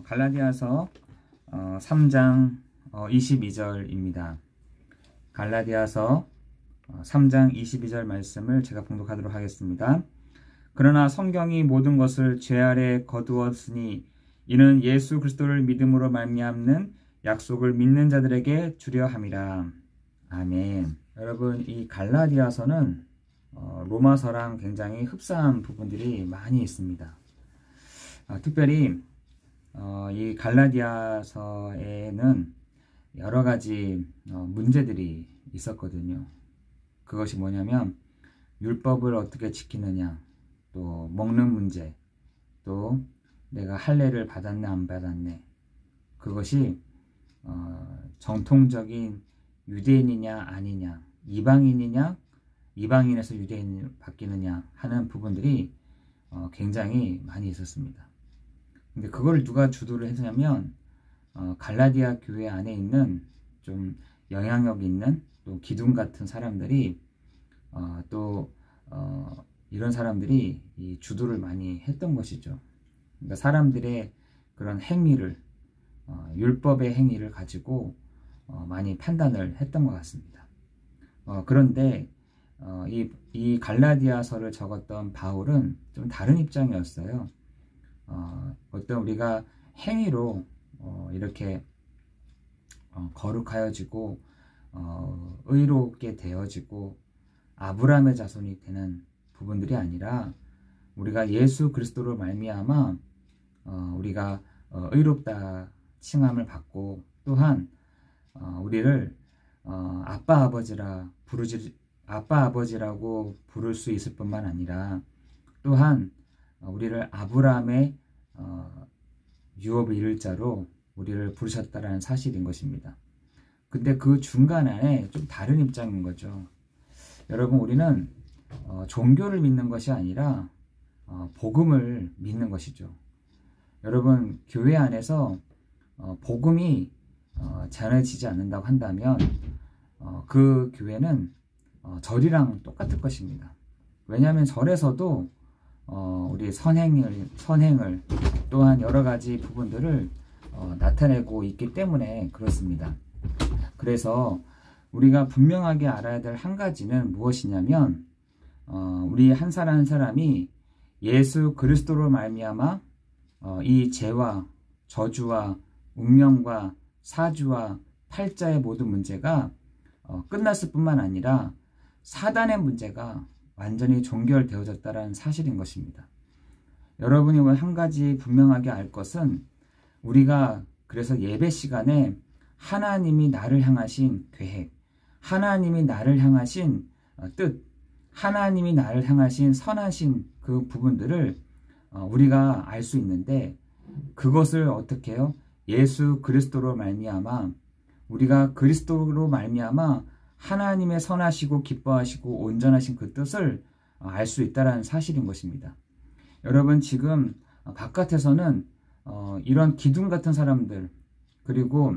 갈라디아서 3장 22절입니다. 갈라디아서 3장 22절 말씀을 제가 봉독하도록 하겠습니다. 그러나 성경이 모든 것을 죄 아래 거두었으니 이는 예수 그리스도를 믿음으로 말미암는 약속을 믿는 자들에게 주려 함이라. 아멘. 여러분, 이 갈라디아서는 로마서랑 굉장히 흡사한 부분들이 많이 있습니다. 특별히 이 갈라디아서에는 여러 가지 문제들이 있었거든요. 그것이 뭐냐면 율법을 어떻게 지키느냐, 또 먹는 문제, 또 내가 할례를 받았네 안 받았네, 그것이 정통적인 유대인이냐 아니냐, 이방인이냐 이방인에서 유대인으로 바뀌느냐 하는 부분들이 굉장히 많이 있었습니다. 근데 그걸 누가 주도를 했냐면 갈라디아 교회 안에 있는 좀 영향력 있는 또 기둥 같은 사람들이 이런 사람들이 이 주도를 많이 했던 것이죠. 그러니까 사람들의 그런 행위를 율법의 행위를 가지고 많이 판단을 했던 것 같습니다. 그런데 이 갈라디아서를 적었던 바울은 좀 다른 입장이었어요. 어떤 우리가 행위로 이렇게 거룩하여지고 의롭게 되어지고 아브라함의 자손이 되는 부분들이 아니라 우리가 예수 그리스도로 말미암아 우리가 의롭다 칭함을 받고, 또한 우리를 아빠 아버지라고 부를 수 있을 뿐만 아니라 또한 우리를 아브라함의 유업을 이룰 자로 우리를 부르셨다라는 사실인 것입니다. 근데 그 중간 안에 좀 다른 입장인 거죠. 여러분, 우리는 종교를 믿는 것이 아니라 복음을 믿는 것이죠. 여러분, 교회 안에서 복음이 전해지지 않는다고 한다면 그 교회는 절이랑 똑같을 것입니다. 왜냐하면 절에서도 우리 선행을 또한 여러 가지 부분들을 나타내고 있기 때문에 그렇습니다. 그래서 우리가 분명하게 알아야 될 한 가지는 무엇이냐면 우리 한 사람 한 사람이 예수 그리스도로 말미암아 이 죄와 저주와 운명과 사주와 팔자의 모든 문제가 끝났을 뿐만 아니라 사단의 문제가 완전히 종결되어졌다는 사실인 것입니다. 여러분이 한 가지 분명하게 알 것은, 우리가 그래서 예배 시간에 하나님이 나를 향하신 계획, 하나님이 나를 향하신 뜻, 하나님이 나를 향하신 선하신 그 부분들을 우리가 알 수 있는데, 그것을 어떻게 해요? 예수 그리스도로 말미암아, 우리가 그리스도로 말미암아 하나님의 선하시고 기뻐하시고 온전하신 그 뜻을 알 수 있다는 사실인 것입니다. 여러분, 지금 바깥에서는 이런 기둥 같은 사람들, 그리고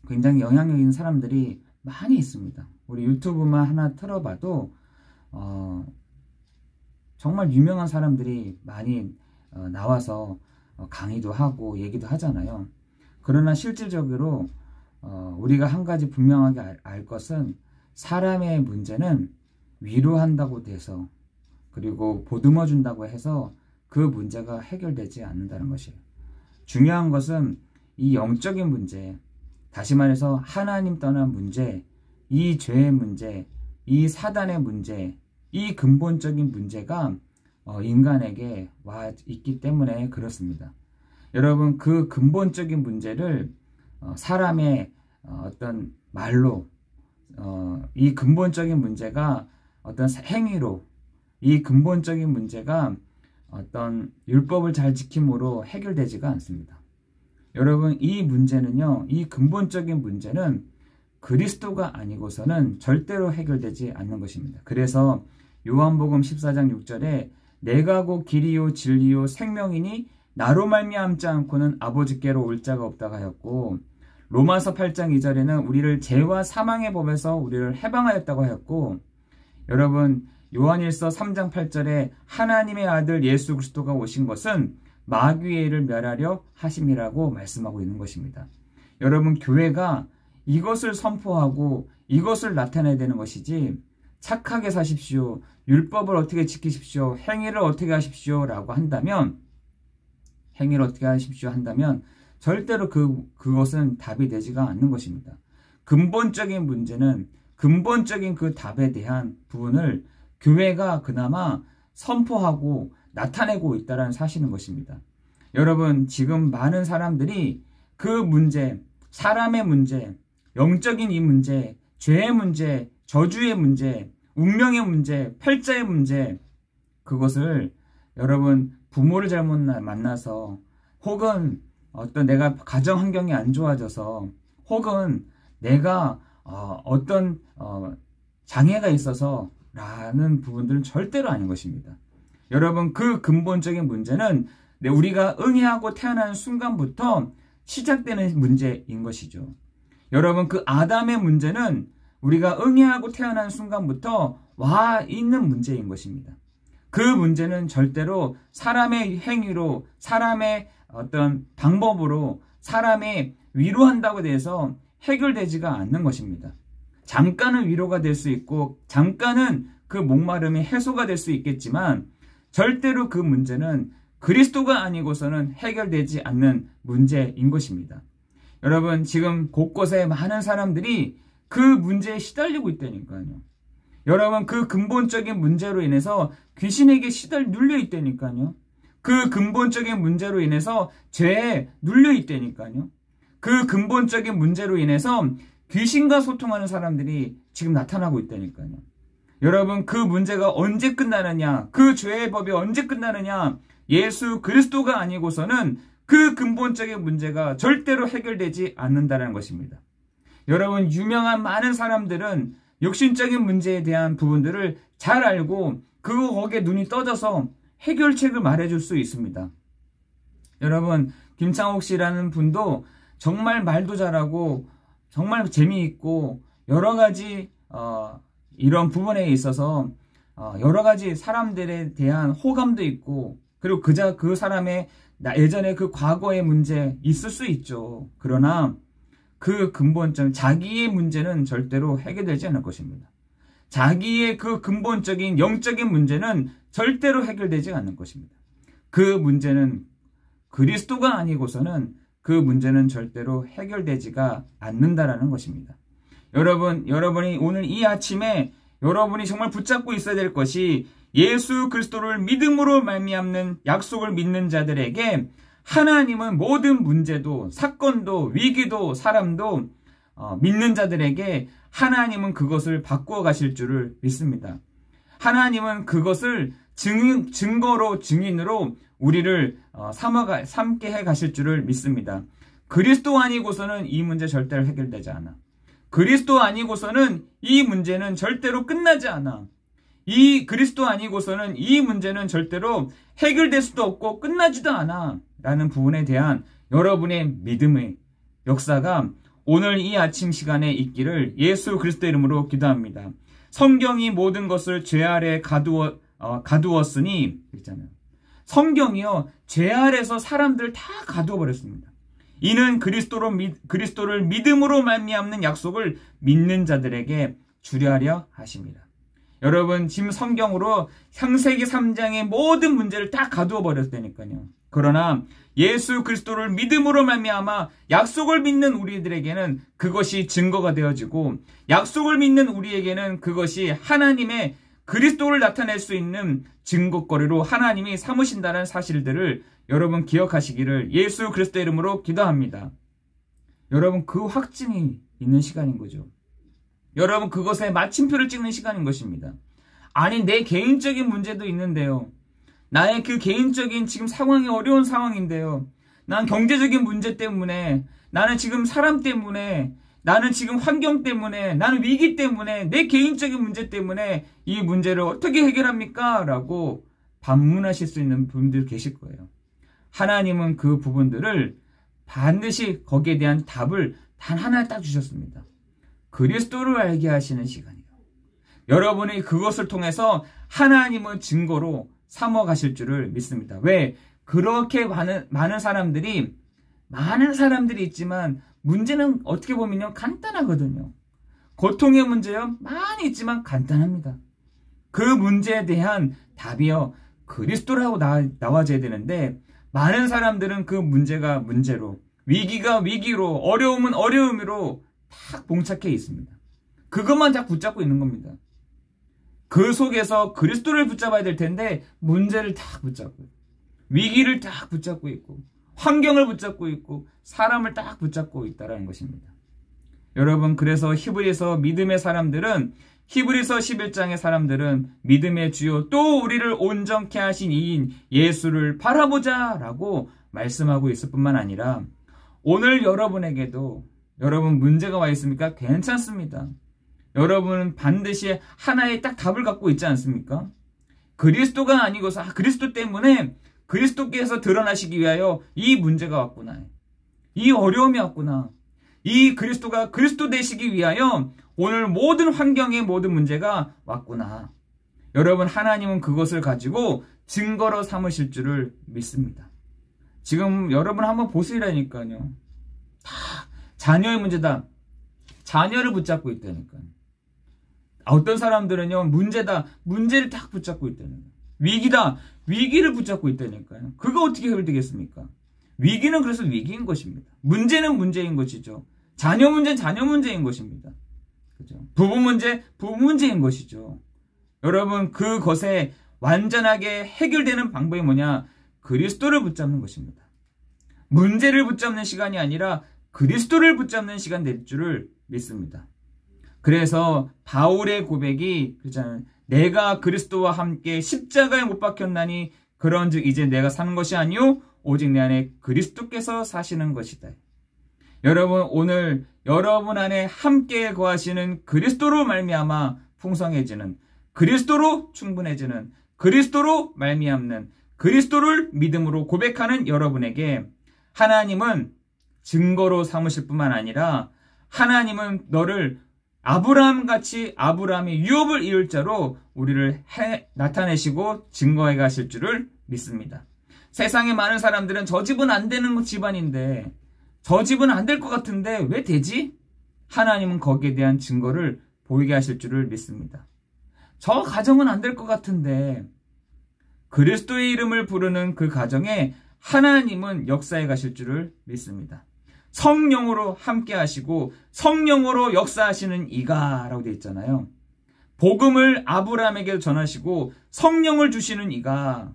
굉장히 영향력 있는 사람들이 많이 있습니다. 우리 유튜브만 하나 틀어봐도 정말 유명한 사람들이 많이 나와서 강의도 하고 얘기도 하잖아요. 그러나 실질적으로 우리가 한 가지 분명하게 알 것은, 사람의 문제는 위로한다고 돼서, 그리고 보듬어 준다고 해서 그 문제가 해결되지 않는다는 것이에요. 중요한 것은 이 영적인 문제, 다시 말해서 하나님 떠난 문제, 이 죄의 문제, 이 사단의 문제, 이 근본적인 문제가 인간에게 와 있기 때문에 그렇습니다. 여러분, 그 근본적인 문제를 사람의 어떤 말로, 이 근본적인 문제가 어떤 행위로, 이 근본적인 문제가 어떤 율법을 잘 지킴으로 해결되지가 않습니다. 여러분, 이 문제는요, 이 근본적인 문제는 그리스도가 아니고서는 절대로 해결되지 않는 것입니다. 그래서 요한복음 14장 6절에 내가 곧 길이요 진리요 생명이니 나로 말미암지 않고는 아버지께로 올 자가 없다고 하였고, 로마서 8장 2절에는 우리를 죄와 사망의 법에서 우리를 해방하였다고 하였고, 여러분, 요한일서 3장 8절에 하나님의 아들 예수 그리스도가 오신 것은 마귀를 멸하려 하심이라고 말씀하고 있는 것입니다. 여러분, 교회가 이것을 선포하고 이것을 나타내야 되는 것이지, 착하게 사십시오, 율법을 어떻게 지키십시오, 행위를 어떻게 하십시오 라고 한다면, 행위를 어떻게 하십시오 한다면 절대로 그것은 답이 되지가 않는 것입니다. 근본적인 문제는, 근본적인 그 답에 대한 부분을 교회가 그나마 선포하고 나타내고 있다는 사실인 것입니다. 여러분, 지금 많은 사람들이 그 문제, 사람의 문제, 영적인 이 문제, 죄의 문제, 저주의 문제, 운명의 문제, 팔자의 문제, 그것을 여러분 부모를 잘못 만나서, 혹은 어떤 내가 가정 환경이 안 좋아져서, 혹은 내가 어떤 장애가 있어서 라는 부분들은 절대로 아닌 것입니다. 여러분, 그 근본적인 문제는 우리가 응애하고 태어나는 순간부터 시작되는 문제인 것이죠. 여러분, 그 아담의 문제는 우리가 응애하고 태어난 순간부터 와 있는 문제인 것입니다. 그 문제는 절대로 사람의 행위로, 사람의 어떤 방법으로 사람의 위로한다고 해서 해결되지가 않는 것입니다. 잠깐은 위로가 될 수 있고 잠깐은 그 목마름이 해소가 될 수 있겠지만 절대로 그 문제는 그리스도가 아니고서는 해결되지 않는 문제인 것입니다. 여러분, 지금 곳곳에 많은 사람들이 그 문제에 시달리고 있다니까요. 여러분, 그 근본적인 문제로 인해서 귀신에게 눌려 있다니까요. 그 근본적인 문제로 인해서 죄에 눌려 있다니까요. 그 근본적인 문제로 인해서 귀신과 소통하는 사람들이 지금 나타나고 있다니까요. 여러분, 그 문제가 언제 끝나느냐, 그 죄의 법이 언제 끝나느냐, 예수 그리스도가 아니고서는 그 근본적인 문제가 절대로 해결되지 않는다는 것입니다. 여러분, 유명한 많은 사람들은 육신적인 문제에 대한 부분들을 잘 알고 거기에 눈이 떠져서 해결책을 말해줄 수 있습니다. 여러분, 김창옥 씨라는 분도 정말 말도 잘하고 정말 재미있고 여러 가지 이런 부분에 있어서 여러 가지 사람들에 대한 호감도 있고, 그리고 그 사람의 예전에 그 과거의 문제 있을 수 있죠. 그러나 그 근본적 자기의 문제는 절대로 해결되지 않을 것입니다. 자기의 그 근본적인 영적인 문제는 절대로 해결되지 않을 것입니다. 그 문제는 그리스도가 아니고서는 그 문제는 절대로 해결되지가 않는다라는 것입니다. 여러분이 오늘 이 아침에 여러분이 정말 붙잡고 있어야 될 것이, 예수 그리스도를 믿음으로 말미암는 약속을 믿는 자들에게 하나님은 모든 문제도, 사건도, 위기도, 사람도 믿는 자들에게 하나님은 그것을 바꾸어 가실 줄을 믿습니다. 하나님은 그것을 증거로, 증인으로 우리를 삼게 해 가실 줄을 믿습니다. 그리스도 아니고서는 이 문제 절대로 해결되지 않아. 그리스도 아니고서는 이 문제는 절대로 끝나지 않아. 이 그리스도 아니고서는 이 문제는 절대로 해결될 수도 없고 끝나지도 않아 라는 부분에 대한 여러분의 믿음의 역사가 오늘 이 아침 시간에 있기를 예수 그리스도 이름으로 기도합니다. 성경이 모든 것을 죄 아래 가두었으니, 있잖아요. 성경이요, 죄 아래서 사람들 다 가두어 버렸습니다. 이는 그리스도를 믿음으로 말미암는 약속을 믿는 자들에게 주려하려 하십니다. 여러분, 지금 성경으로 창세기 3장의 모든 문제를 다 가두어 버렸다니까요. 그러나 예수 그리스도를 믿음으로 말미암아 약속을 믿는 우리들에게는 그것이 증거가 되어지고, 약속을 믿는 우리에게는 그것이 하나님의 그리스도를 나타낼 수 있는 증거거리로 하나님이 삼으신다는 사실들을 여러분 기억하시기를 예수 그리스도 이름으로 기도합니다. 여러분, 그 확증이 있는 시간인 거죠. 여러분, 그것에 마침표를 찍는 시간인 것입니다. 아니, 내 개인적인 문제도 있는데요. 나의 그 개인적인 지금 상황이 어려운 상황인데요. 난 경제적인 문제 때문에, 나는 지금 사람 때문에, 나는 지금 환경 때문에, 나는 위기 때문에, 내 개인적인 문제 때문에 이 문제를 어떻게 해결합니까? 라고 반문하실 수 있는 분들 계실 거예요. 하나님은 그 부분들을 반드시 거기에 대한 답을 단 하나 딱 주셨습니다. 그리스도를 알게 하시는 시간이에요. 여러분이 그것을 통해서 하나님은 증거로 삼어 가실 줄을 믿습니다. 왜? 그렇게 많은 사람들이 있지만 문제는 어떻게 보면요, 간단하거든요. 고통의 문제요, 많이 있지만 간단합니다. 그 문제에 대한 답이요, 그리스도라고 나와줘야 되는데, 많은 사람들은 그 문제가 문제로, 위기가 위기로, 어려움은 어려움으로 딱 봉착해 있습니다. 그것만 딱 붙잡고 있는 겁니다. 그 속에서 그리스도를 붙잡아야 될 텐데 문제를 딱 붙잡고, 위기를 딱 붙잡고 있고, 환경을 붙잡고 있고, 사람을 딱 붙잡고 있다는 것입니다. 여러분, 그래서 히브리서 믿음의 사람들은, 히브리서 11장의 사람들은 믿음의 주요 또 우리를 온전케 하신 이인 예수를 바라보자 라고 말씀하고 있을 뿐만 아니라, 오늘 여러분에게도, 여러분 문제가 와 있습니까? 괜찮습니다. 여러분은 반드시 하나의 딱 답을 갖고 있지 않습니까? 그리스도가 아니고서 그리스도 때문에 그리스도께서 드러나시기 위하여 이 문제가 왔구나, 이 어려움이 왔구나, 이 그리스도가 그리스도 되시기 위하여 오늘 모든 환경의 모든 문제가 왔구나. 여러분, 하나님은 그것을 가지고 증거로 삼으실 줄을 믿습니다. 지금 여러분 한번 보시라니까요. 다 자녀의 문제다, 자녀를 붙잡고 있다니까요. 어떤 사람들은요, 문제다, 문제를 딱 붙잡고 있다는 거예요. 위기다, 위기를 붙잡고 있다니까요. 그거 어떻게 해결되겠습니까? 위기는 그래서 위기인 것입니다. 문제는 문제인 것이죠. 자녀 문제는 자녀 문제인 것입니다. 그죠? 부부 문제, 부부 문제인 것이죠. 여러분, 그것에 완전하게 해결되는 방법이 뭐냐? 그리스도를 붙잡는 것입니다. 문제를 붙잡는 시간이 아니라 그리스도를 붙잡는 시간 될 줄을 믿습니다. 그래서 바울의 고백이 그렇잖아요. 내가 그리스도와 함께 십자가에 못 박혔나니 그런즉 이제 내가 사는 것이 아니요 오직 내 안에 그리스도께서 사시는 것이다. 여러분, 오늘 여러분 안에 함께 거하시는 그리스도로 말미암아 풍성해지는, 그리스도로 충분해지는, 그리스도로 말미암는, 그리스도를 믿음으로 고백하는 여러분에게 하나님은 증거로 삼으실 뿐만 아니라 하나님은 너를 아브라함같이 아브라함의 유업을 이룰 자로 우리를 나타내시고 증거해 가실 줄을 믿습니다. 세상에 많은 사람들은 저 집은 안 되는 집안인데, 저 집은 안 될 것 같은데 왜 되지? 하나님은 거기에 대한 증거를 보이게 하실 줄을 믿습니다. 저 가정은 안 될 것 같은데 그리스도의 이름을 부르는 그 가정에 하나님은 역사해 가실 줄을 믿습니다. 성령으로 함께 하시고 성령으로 역사하시는 이가 라고 되어 있잖아요. 복음을 아브라함에게 전하시고 성령을 주시는 이가,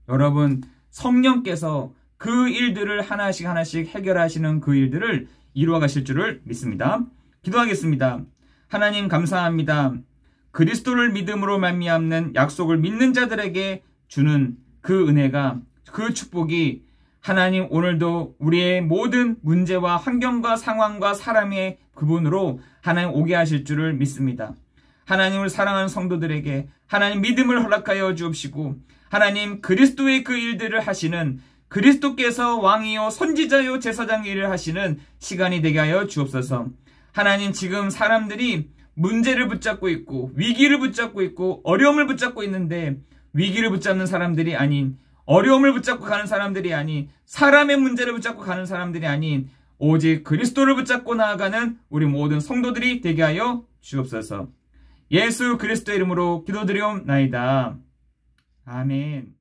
여러분, 성령께서 그 일들을 하나씩 해결하시는 그 일들을 이루어 가실 줄을 믿습니다. 기도하겠습니다. 하나님, 감사합니다. 그리스도를 믿음으로 말미암는 약속을 믿는 자들에게 주는 그 은혜가, 그 축복이 하나님 오늘도 우리의 모든 문제와 환경과 상황과 사람의 그분으로 하나님 오게 하실 줄을 믿습니다. 하나님을 사랑하는 성도들에게 하나님 믿음을 허락하여 주옵시고, 하나님 그리스도의 그 일들을 하시는, 그리스도께서 왕이요 선지자요 제사장 일을 하시는 시간이 되게 하여 주옵소서. 하나님, 지금 사람들이 문제를 붙잡고 있고 위기를 붙잡고 있고 어려움을 붙잡고 있는데, 위기를 붙잡는 사람들이 아닌, 어려움을 붙잡고 가는 사람들이 아닌, 사람의 문제를 붙잡고 가는 사람들이 아닌 오직 그리스도를 붙잡고 나아가는 우리 모든 성도들이 되게 하여 주옵소서. 예수 그리스도의 이름으로 기도드리옵나이다. 아멘.